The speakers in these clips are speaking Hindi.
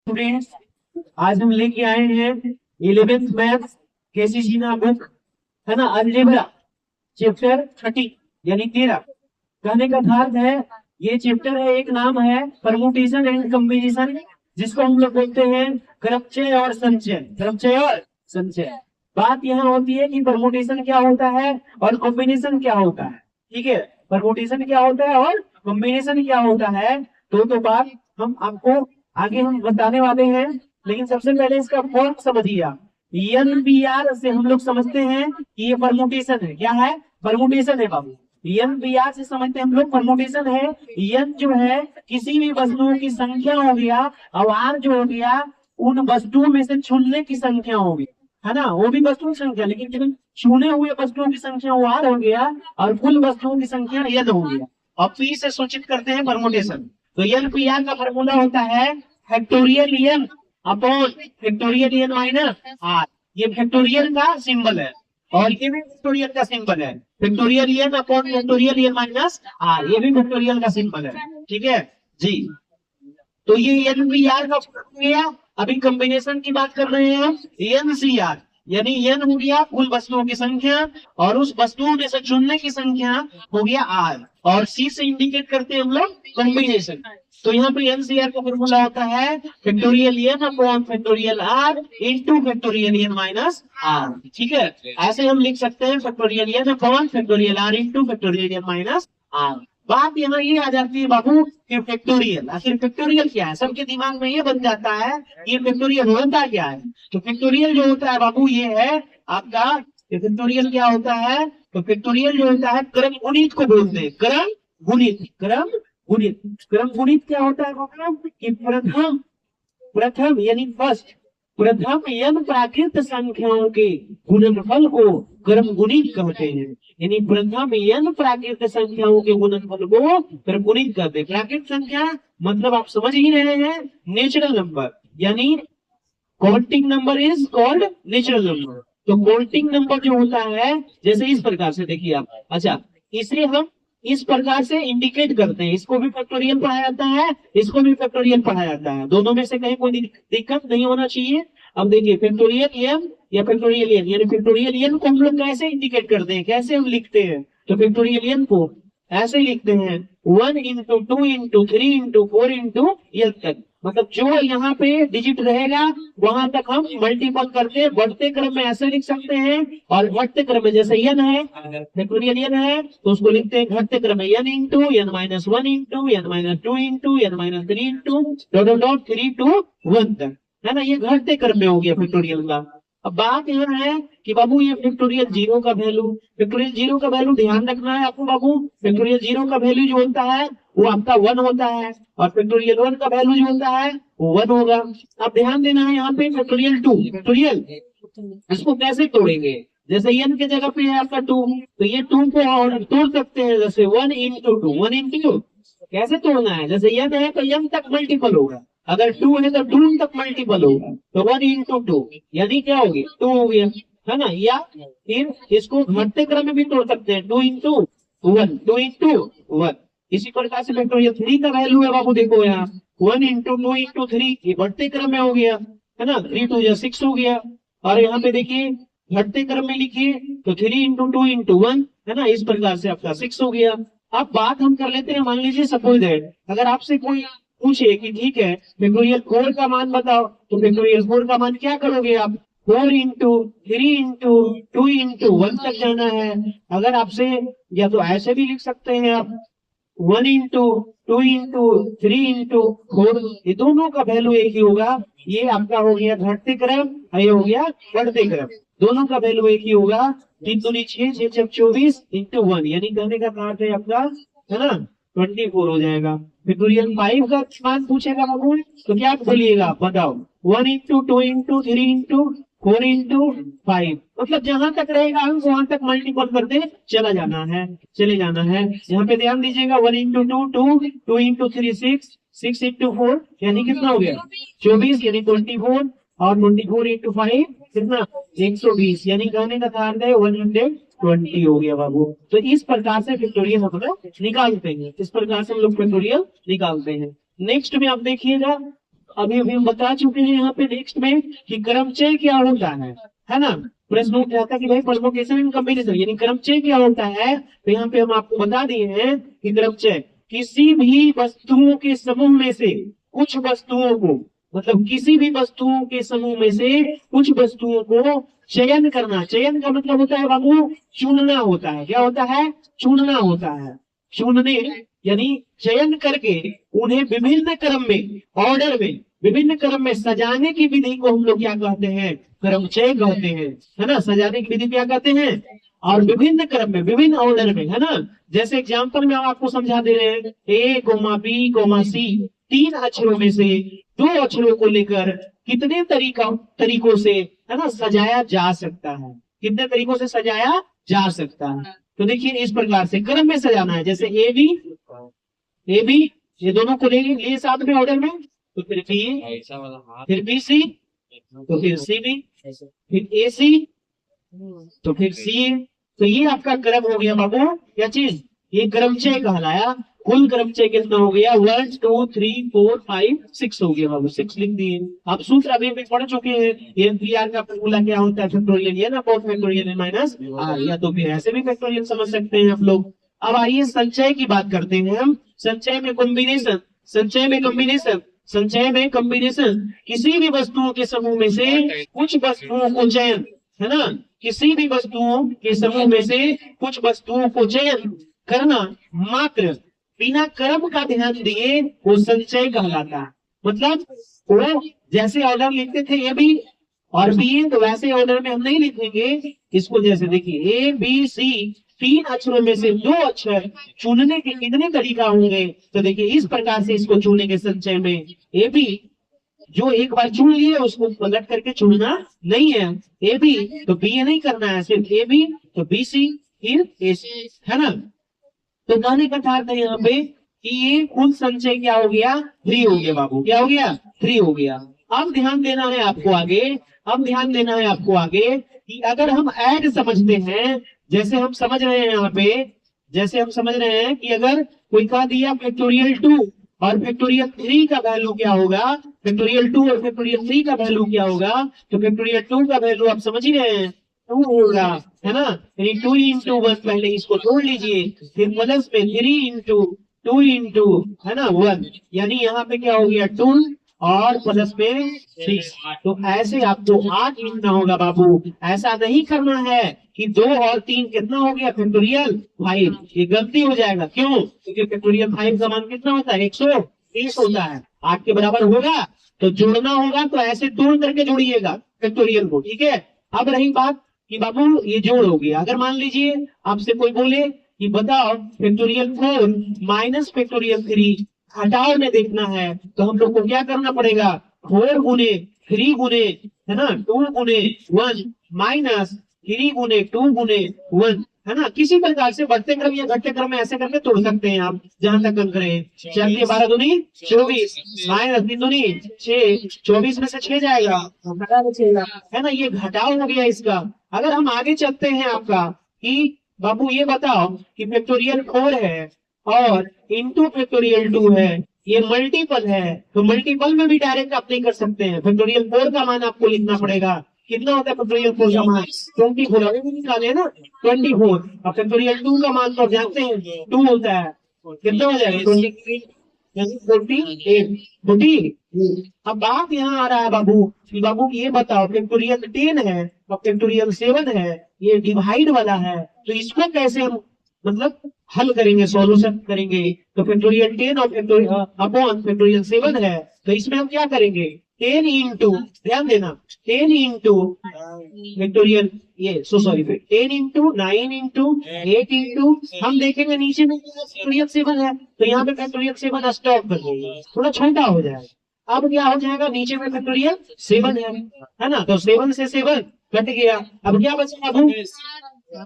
स्टूडेंट्स, आज हम लेके आए हैं 11th मैथ्स केसीसी ना बुक, है ना, अलजेब्रा चैप्टर 30 यानी 13। कहने का भाव है, ये चैप्टर है, एक नाम है परमुटेशन एंड कॉम्बिनेशन, जिसको हम लोग बोलते हैं क्रमचय और संचय। क्रमचय और संचय। बात यहाँ होती है कि परमुटेशन क्या होता है और कॉम्बिनेशन क्या होता है। ठीक है, परमुटेशन क्या होता है और कॉम्बिनेशन क्या होता है, तो बात हम आपको आगे हम बताने वाले हैं। लेकिन सबसे पहले इसका फॉर्म समझिए आप। NBR से हम लोग समझते हैं कि ये परमुटेशन है। क्या है? परमुटेशन है बाबू। NBR से समझते हैं हम लोग परमुटेशन है। एन जो है किसी भी वस्तुओं की संख्या हो गया, और आर जो हो गया उन वस्तुओं में से चुनने की संख्या होगी, है ना। वो भी वस्तुओं की संख्या, लेकिन चुने हुए वस्तुओं की संख्या वो आर हो गया और कुल वस्तुओं की संख्या एन हो गया। और पी से सूचित करते हैं परमुटेशन। तो NPR का फॉर्मूला होता है factorial n upon factorial n minus r. ये फैक्टोरियल का सिंबल है और ये भी फैक्टोरियल का सिंबल है। Factorial n upon factorial n minus r, ये भी फैक्टोरियल का सिंबल है। ठीक है जी। तो ये NPR का फॉर्म हो गया। अभी कॉम्बिनेशन की बात कर रहे हैं हम। NCR यानी एन हो गया कुल वस्तुओं की संख्या और उस वस्तुओं में से चुनने की संख्या हो गया आर, और सी से इंडिकेट करते हैं हम लोग कॉम्बिनेशन। तो यहाँ पे NCR का फॉर्मूला होता है factorial n upon factorial r into factorial n minus r. ठीक है, ऐसे हम लिख सकते हैं factorial n upon factorial r into factorial n minus r. बात यहाँ ये आ जाती है बाबू कि फैक्टोरियल, आखिर फैक्टोरियल क्या है। सबके दिमाग में ये बन जाता है ये फैक्टोरियल होता क्या है। तो फैक्टोरियल जो होता है बाबू ये है आपका, फैक्टोरियल क्या होता है, तो फैक्टोरियल जो होता है क्रम गुणित को बोलते हैं। क्रम गुणित, क्रम गुणित। क्रम गुणित क्या होता है बाबू कि प्रथम, प्रथम यानी फर्स्ट, प्रथम n प्राकृत संख्याओं के गुणनफल को क्रम गुणित कहते हैं। यानी प्रथम n प्राकृत संख्याओं के गुणनफल को क्रम गुणित कहते हैं। प्राकृत संख्या मतलब आप समझ ही रहे हैं, नेचुरल नंबर, यानी counting number is called natural number. तो काउंटिंग नंबर जो होता है जैसे इस प्रकार से देखिए आप, अच्छा, इसे हम इस प्रकार से इंडिकेट करते हैं। इसको भी फैक्टोरियल पढ़ा जाता है, इसको भी फैक्टोरियल पढ़ा जाता है। दोनों में से कहीं कोई दिक्कत नहीं होना चाहिए। अब देखिए फैक्टोरियल एन या फैक्टोरियल एन, यानी फैक्टोरियल एन को हम लोग कैसे इंडिकेट करते हैं, कैसे हम लिखते हैं। तो फैक्टोरियल एन को ऐसे लिखते हैं 1 into 2 into 3 into 4 into n तक। मतलब जो यहाँ पे डिजिट रहेगा वहां तक हम मल्टीपल करके बढ़ते क्रम में ऐसे लिख सकते हैं, और घटते क्रम में जैसे एन है, फैक्टोरियल एन है तो उसको लिखते हैं घटते क्रम में n into n minus 1 into n minus 2 into n minus 3 into dot dot 3 two 1 तक, है ना। ये घटते क्रम में हो गया फैक्टोरियल का। अब बात यह है कि बाबू ये फैक्टोरियल जीरो का वैल्यू, फैक्टोरियल जीरो का वैल्यू ध्यान रखना है आपको बाबू। फैक्टोरियल जीरो का वैल्यू जो होता है वो आपका 1 होता है, और फैक्टोरियल 1 का वैल्यू जो होता है वो 1 होगा। अब ध्यान देना है यहाँ पे फैक्टोरियल 2, फैक्टोरियल इसको कैसे तोड़ेंगे। जैसे एन के जगह पे है आपका 2, तो ये 2 को और तोड़ सकते हैं जैसे 1 इंटू 2, 1 इंटू, कैसे तोड़ना है, जैसे एन है तो एन तक मल्टीपल होगा, अगर 2 है तो 2 तक मल्टीपल होगा, तो 1 इंटू 2 यानी क्या होगी 2 हो गया, है ना। या फिर इसको घटते क्रम में भी तोड़ सकते हैं, 2 इंटू 1, 2 इंटू 1। इसी प्रकार से फैक्टोरियल 3 का वैल्यू है बाबू, देखो यहाँ 1 इंटू 2 इंटू 3, ये बढ़ते क्रम में हो गया, है ना। 3 2 या 6 हो गया, और यहाँ पे देखिए घटते क्रम में लिखिए तो 3 इंटू 2 इंटू 1, है ना। इस प्रकार से आपका 6 हो गया। अब बात हम कर लेते हैं, मान लीजिए सपोज दैट अगर आपसे कोई पूछे कि ठीक है फैक्टोरियल 4 का मान बताओ, तो फैक्टोरियल 4 का मान क्या करोगे आप, 4 इंटू 3 इंटू 2 इंटू 1 तक जाना है। अगर आपसे, या तो ऐसे भी लिख सकते हैं आप 1 इंटू 2 इंटू 3 इंटू 4, ये दोनों का वैल्यू एक ही होगा। ये आपका हो गया घटते क्रम, ये हो गया बढ़ते क्रम, दोनों का वैल्यू एक ही होगा। 3 दूनी 6, 6 छक 24 इंटू 1, यानी कहने का अर्थ है आपका, है ना, 24 हो जाएगा। फैक्टोरियल 5 का मान पूछेगा बाबू तो क्या बोलिएगा बताओ, 1 इंटू 2 इंटू 3 इंटू 4 इंटू 5, मतलब जहां तक रहेगा अंक वहां तक मल्टीपल करते चला जाना है, चले जाना है। यहाँ पे ध्यान दीजिएगा 1 इंटू 2 2, 2 इंटू 3 6, 6 इंटू 4 यानी कितना हो गया 24, यानी 24, और 24 इंटू 5 कितना 120, यानी कहने का अर्थ है 120 हो गया बाबू। तो इस प्रकार से फैक्टोरियल हम लोग निकालते हैं, इस प्रकार से हम लोग फैक्टोरियल निकालते हैं। नेक्स्ट में आप देखिएगा अभी अभी हम बता चुके हैं यहाँ पे नेक्स्ट में कि क्रमचय क्या होता है ना। प्रश्न उठ जाता है कि भाई परमुटेशन इन कॉम्बिनेशन यानी क्रमचय क्या होता है, तो यहाँ पे हम आपको बता दिए हैं कि क्रमचय किसी भी वस्तुओं के समूह में से कुछ वस्तुओं को, मतलब किसी भी वस्तुओं के समूह में से कुछ वस्तुओं को चयन करना। चयन का मतलब होता है बाबू चुनना होता है। क्या होता है? चुनना होता है। चुनने यानी चयन करके उन्हें विभिन्न क्रम में, ऑर्डर में, विभिन्न क्रम में सजाने की विधि को हम लोग क्या कहते हैं? क्रमचय कहते हैं, है ना। सजाने की विधि क्या कहते हैं? और विभिन्न क्रम में, विभिन्न ऑर्डर में, है ना। जैसे एग्जाम्पल में हम आपको समझा दे रहे हैं, ए कोमा बी कोमा सी, 3 अक्षरों में से 2 अक्षरों को लेकर कितने तरीकों से, है ना, सजाया जा सकता है। कितने तरीकों से सजाया जा सकता है? तो देखिए इस प्रकार से क्रम में सजाना है। जैसे ए बी ये दोनों को ले साथ में ऑर्डर में, तो फिर बी, फिर बी सी, तो फिर सी बी, फिर ए सी, तो फिर सी। तो ये आपका क्रम हो गया बाबू। क्या चीज? ये क्रमचय कहलाया। कुल क्रमचय कितना हो गया? 1 2 3 4 5 6 हो गया बाबू। 6 लिख दिए। आप सूत्र अभी भी पढ़ चुके हैं। एनपीआर का फॉर्मूला क्या होता है? फैक्टोरियल, ये ना, 4 फैक्टोरियल माइनस आर, या तो फिर ऐसे भी फैक्टोरियल समझ सकते हैं आप लोग। अब आइए संचय की बात करते हैं हम। संचय में कॉम्बिनेशन, संचय में कॉम्बिनेशन, संचय में कॉम्बिनेशन किसी भी वस्तुओं के समूह में से कुछ वस्तुओं को चयन, है ना, किसी भी वस्तुओं के समूह में से कुछ वस्तुओं को चयन करना मात्र बिना क्रम का ध्यान दिए वो संचय कहलाता है। मतलब वो जैसे ऑर्डर लिखते थे ए बी और बी, तो वैसे ऑर्डर में हम नहीं लिखेंगे इसको। जैसे देखिए ए बी सी, 3 अक्षरों में से 2 अक्षर चुनने के कितने तरीका होंगे? तो देखिए इस प्रकार से इसको चुनेंगे संचय में। ए बी जो एक बार चुन लिए उसको पलट करके चुनना नहीं है। ए बी तो बी नहीं करना है, सिर्फ ए बी तो बी सी, फिर ए सी, है ना। तो कहने का था यहाँ पे कि ये कुल संचय क्या हो गया? 3 हो गया बाबू। क्या हो गया? 3 हो गया। अब ध्यान देना है आपको आगे, अब ध्यान देना है आपको आगे कि अगर हम ऐड समझते हैं, जैसे हम समझ रहे हैं यहाँ पे, जैसे हम समझ रहे हैं कि अगर कोई कह दिया फैक्टोरियल 2 और फैक्टोरियल 3 का वैल्यू क्या होगा, फैक्टोरियल 2 और फैक्टोरियल 3 का वैल्यू क्या होगा, तो फैक्टोरियल 2 का वैल्यू आप समझ ही रहे हैं 2 होगा, है ना। यानी 2 इंटू 1, पहले इसको जोड़ लीजिए, फिर प्लस में 3 इंटू 2 इंटू, है ना, 1, यानी यहाँ पे क्या हो गया 2 और प्लस में 6। तो ऐसे आपको 8 लिखना होगा बाबू। ऐसा नहीं करना है कि 2 और 3 कितना हो गया? फैक्टोरियल 5। ये गलती हो जाएगा। क्यों? क्योंकि फैक्टोरियल 5 का मान कितना होता है? 130 होता है। 8 के बराबर होगा तो जोड़ना होगा, तो ऐसे तोड़ करके जोड़िएगा फैक्टोरियल को, ठीक है। अब रही बात कि बाबू ये जोड़ हो गया। अगर मान लीजिए आपसे कोई बोले कि बताओ फैक्टोरियल 4 माइनस फैक्टोरियल 3 घटाव में देखना है, तो हम लोग को क्या करना पड़ेगा? 4 गुने 3 गुने, है ना, 2 गुने 1 माइनस 3 गुने 2 गुने 1, है ना। किसी प्रकार से बढ़ते क्रम या घटते क्रम में ऐसे करके तोड़ सकते हैं आप, जहां तक अंक रहे। चलिए 12 दूनी 24 माइनस 3 दूनी 6, 24 में से 6 जाएगा, है ना। ये घटाव हो गया इसका। अगर हम आगे चलते हैं आपका कि बाबू ये बताओ कि फैक्टोरियल 4 है और इंटू फैक्टोरियल 2 है, ये मल्टीपल है, तो मल्टीपल में भी डायरेक्ट आप नहीं कर सकते हैं। फैक्टोरियल 4 का मान आपको लिखना पड़ेगा। कितना होता है फैक्टोरियल 4 का मान? 24। अभी भी निकाले ना 24। और फैक्टोरियल 2 का मान तो जानते हैं 2 होता है। कितना हो जाएगा? 23 48। 40। अब बात यहाँ आ रहा है बाबू कि बाबू ये बताओ फैक्टोरियल 10 है और फैक्टोरियल 7 है, ये डिवाइड वाला है, तो इसको कैसे हम मतलब हल करेंगे, सॉल्यूशन करेंगे? तो फैक्टोरियल 10 और अपॉन फैक्टोरियल 7 है, तो इसमें हम क्या करेंगे? 10 इंटू, ध्यान देना, 10 इंटू फैक्टोरियल, ये सॉरी 10 इंटू 9 इंटू 8 इंटू, हम देखेंगे नीचे में फैक्टोरियल 7 है, तो यहाँ पे फैक्टोरियल 7 स्टॉप कर देंगे, थोड़ा छोटा हो जाएगा। अब क्या हो जाएगा? नीचे में फैक्टोरियल 7 है ना, तो 7 से 7 कट गया। अब क्या बचेगा बाबू?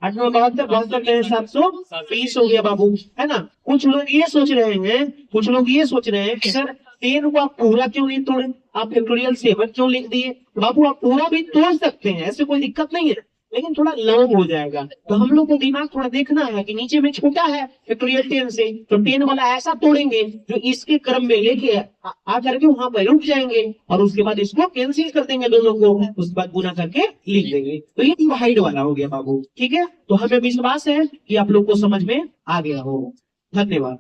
8 में 72, 72 720 हो गया बाबू, है ना। कुछ लोग ये सोच रहे हैं, कुछ लोग ये सोच रहे हैं कि सर 10 को आप पूरा क्यों नहीं तोड़े, आप फैक्टोरियल 7 क्यों लिख दिए? बाबू आप पूरा भी तोड़ सकते हैं, ऐसे कोई दिक्कत नहीं है। लेकिन थोड़ा लॉन्ग हो जाएगा। तो हम लोग को दिमाग थोड़ा देखना है कि नीचे में छोटा है फैक्टोरियल 10 से, तो 10 वाला ऐसा तोड़ेंगे जो इसके क्रम में लेके आकर के वहां पर रुक जाएंगे, और उसके बाद इसको कैंसिल कर देंगे दोनों को, उसके बाद गुना करके लिख देंगे। तो ये डिवाइड वाला हो गया बाबू, ठीक है। तो हमें विश्वास है कि आप लोग को समझ में आ गया हो। धन्यवाद।